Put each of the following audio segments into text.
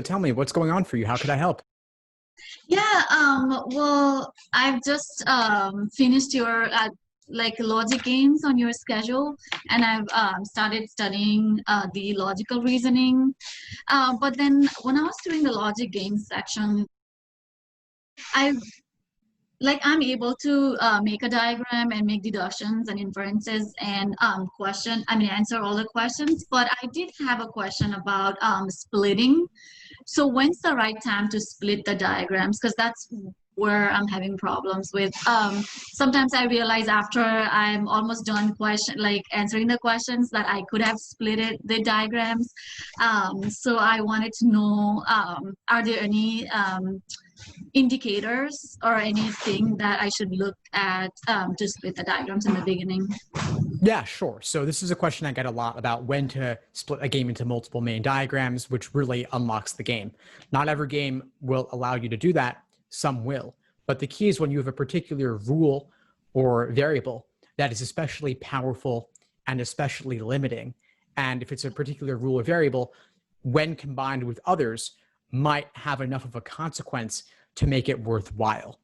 but tell me what's going on for you. How could I help? Yeah, well, I've just finished your like logic games on your schedule, and I've started studying the logical reasoning. But then when I was doing the logic games section, I I'm able to make a diagram and make deductions and inferences and answer all the questions. But I did have a question about splitting. So when's the right time to split the diagrams? Because that's where I'm having problems with. Sometimes I realize after I'm almost done answering the questions that I could have splitted the diagrams. So I wanted to know, are there any indicators or anything that I should look at to split the diagrams in the beginning? Yeah, sure. So this is a question I get a lot about when to split a game into multiple main diagrams, which really unlocks the game. Not every game will allow you to do that. Some will. But the key is when you have a particular rule or variable that is especially powerful and especially limiting. And if it's a particular rule or variable, when combined with others, might have enough of a consequence to make it worthwhile.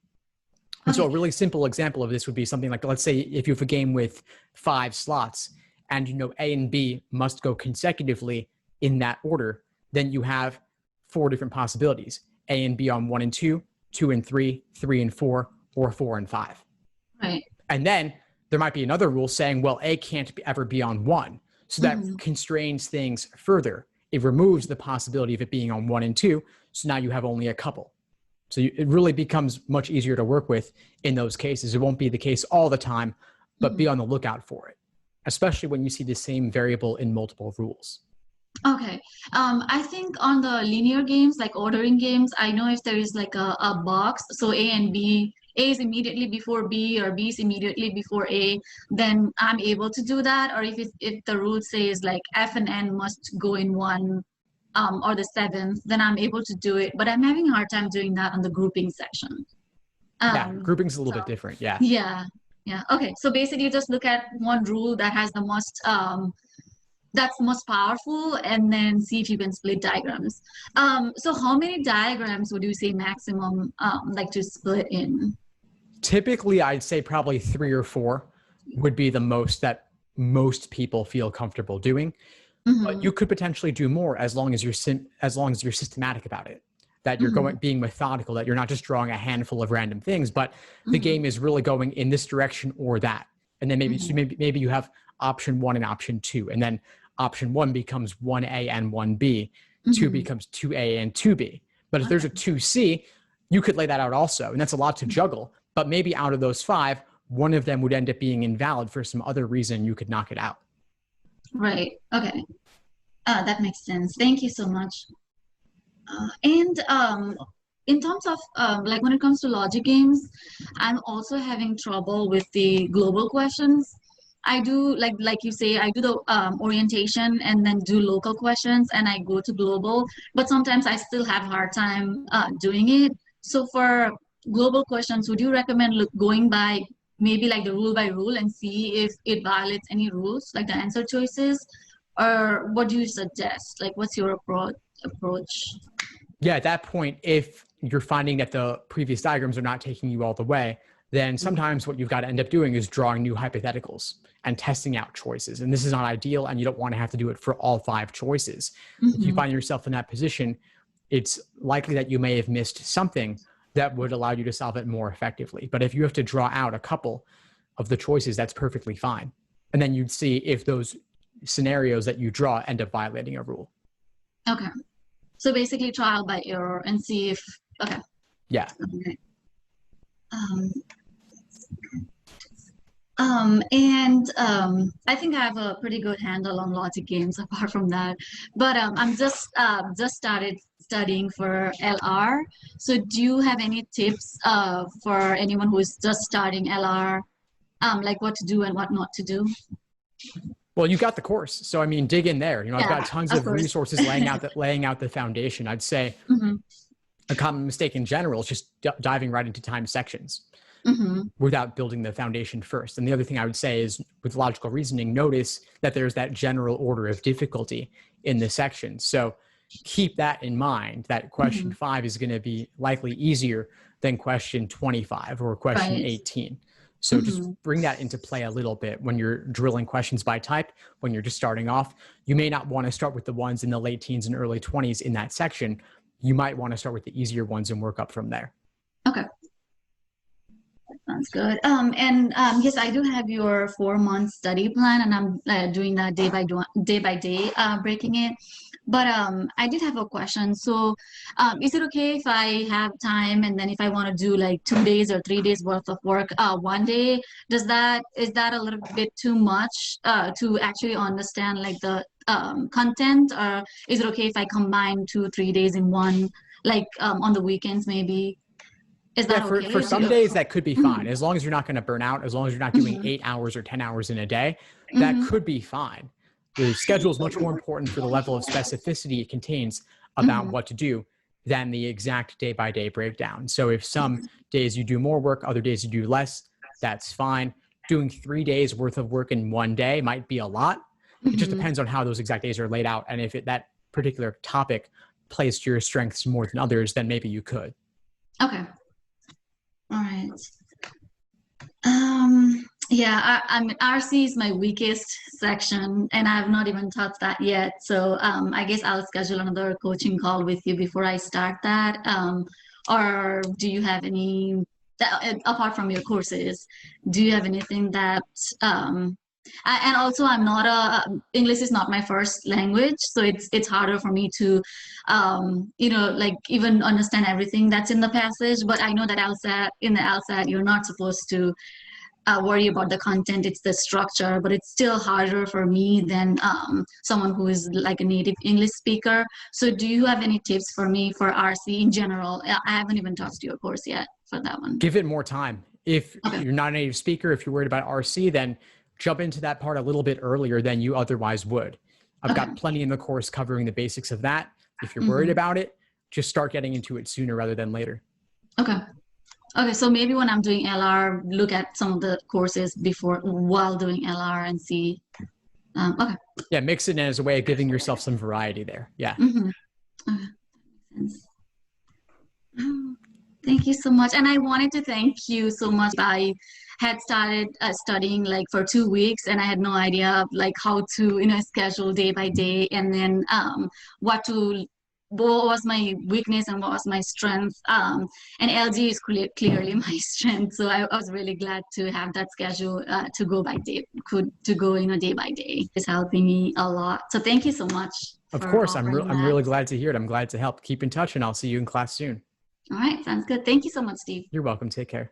And so a really simple example of this would be something like, let's say if you have a game with 5 slots and you know A and B must go consecutively in that order, then you have 4 different possibilities: A and B on 1 and 2, 2 and 3, 3 and 4, or 4 and 5. Right. And then there might be another rule saying, well, A can't ever be on 1. So that constrains things further. It removes the possibility of it being on 1 and 2. So now you have only a couple. So it really becomes much easier to work with in those cases. It won't be the case all the time, but be on the lookout for it, especially when you see the same variable in multiple rules. Okay. I think on the linear games, like ordering games, I know if there is like a box, so A and B, A is immediately before B or B is immediately before A, then I'm able to do that. Or if the rule says like F and N must go in one or the seventh, then I'm able to do it. But I'm having a hard time doing that on the grouping section. Yeah, grouping's a little bit different. Yeah. Yeah. Yeah. Okay. So basically, just look at one rule that has the most that's most powerful, and then see if you can split diagrams. So how many diagrams would you say maximum like to split in? Typically, I'd say probably 3 or 4 would be the most that most people feel comfortable doing. But you could potentially do more as long as you're systematic about it, that you're being methodical, that you're not just drawing a handful of random things, but the game is really going in this direction or that. And then maybe you have option 1 and option 2, and then option 1 becomes 1A and 1B, 2 becomes 2A and 2B. But if there's a 2C, you could lay that out also, and that's a lot to juggle. But maybe out of those 5, one of them would end up being invalid for some other reason. You could knock it out. Right. Okay. That makes sense. Thank you so much. And in terms of like when it comes to logic games, I'm also having trouble with the global questions. I do like you say, I do the orientation and then do local questions, and I go to global. But sometimes I still have a hard time doing it. So for global questions, would you recommend going by maybe like the rule by rule and see if it violates any rules, like the answer choices? Or what do you suggest? Like, what's your approach? Yeah, at that point, if you're finding that the previous diagrams are not taking you all the way, then sometimes what you've got to end up doing is drawing new hypotheticals and testing out choices. And this is not ideal, and you don't want to have to do it for all 5 choices. If you find yourself in that position, it's likely that you may have missed something that would allow you to solve it more effectively. But if you have to draw out a couple of the choices, that's perfectly fine. And then you'd see if those scenarios that you draw end up violating a rule. Okay. So basically trial by error and see if, okay. Yeah. Okay. I think I have a pretty good handle on logic games apart from that. But I'm just started studying for LR. So do you have any tips for anyone who is just starting LR, like what to do and what not to do? Well, you got the course. So, I mean, dig in there. I've got tons of resources laying out the foundation. I'd say a common mistake in general is just diving right into timed sections without building the foundation first. And the other thing I would say is with logical reasoning, notice that there's that general order of difficulty in the section. So keep that in mind, that question 5 is going to be likely easier than question 25 or question Right. 18. So just bring that into play a little bit when you're drilling questions by type. When you're just starting off, you may not want to start with the ones in the late teens and early 20s in that section. You might want to start with the easier ones and work up from there. Okay. Sounds good. Yes, I do have your 4-month study plan, and I'm doing that day by day, breaking it. But I did have a question. So, is it okay if I have time, and then if I want to do like 2 days or 3 days worth of work, one day? Is that a little bit too much to actually understand like the content, or is it okay if I combine 2 or 3 days in one, like on the weekends maybe? Is that Yeah, okay? for some days that could be fine. Mhm. As long as you're not going to burn out, as long as you're not doing 8 hours or 10 hours in a day, that Mhm. could be fine. The schedule is much more important for the level of specificity it contains about Mhm. what to do than the exact day by day breakdown. So if some days you do more work, other days you do less, that's fine. Doing 3 days worth of work in one day might be a lot. It just Mhm. depends on how those exact days are laid out. And if that particular topic plays to your strengths more than others, then maybe you could. Okay. All right. Yeah, I mean, RC is my weakest section, and I've not even taught that yet. So, I guess I'll schedule another coaching call with you before I start that. Or do you have any, apart from your courses, do you have anything that, and also I'm not English is not my first language, so it's harder for me to, like even understand everything that's in the passage. But I know that in the LSAT, you're not supposed to worry about the content, it's the structure, but it's still harder for me than someone who is like a native English speaker. So do you have any tips for me for RC in general? I haven't even touched your course yet for that one. Give it more time. If Okay. you're not a native speaker, if you're worried about RC, then jump into that part a little bit earlier than you otherwise would. I've Okay. got plenty in the course covering the basics of that. If you're worried Hmm. about it, just start getting into it sooner rather than later. Okay. Okay, so maybe when I'm doing LR, look at some of the courses before while doing LR and see. Okay. Yeah, mix it in as a way of giving yourself some variety there. Yeah. Mm-hmm. Okay. Makes sense. Oh, thank you so much. And I wanted to thank you so much. I had started studying like for 2 weeks, and I had no idea like how to, schedule day by day, and then what to what was my weakness and what was my strength. And LG is clearly my strength. So I was really glad to have that schedule to go by day, to go, day by day. It's helping me a lot. So thank you so much Of for course, offering I'm that. really glad to hear it. I'm glad to help. Keep in touch, and I'll see you in class soon. All right, sounds good. Thank you so much, Steve. You're welcome. Take care.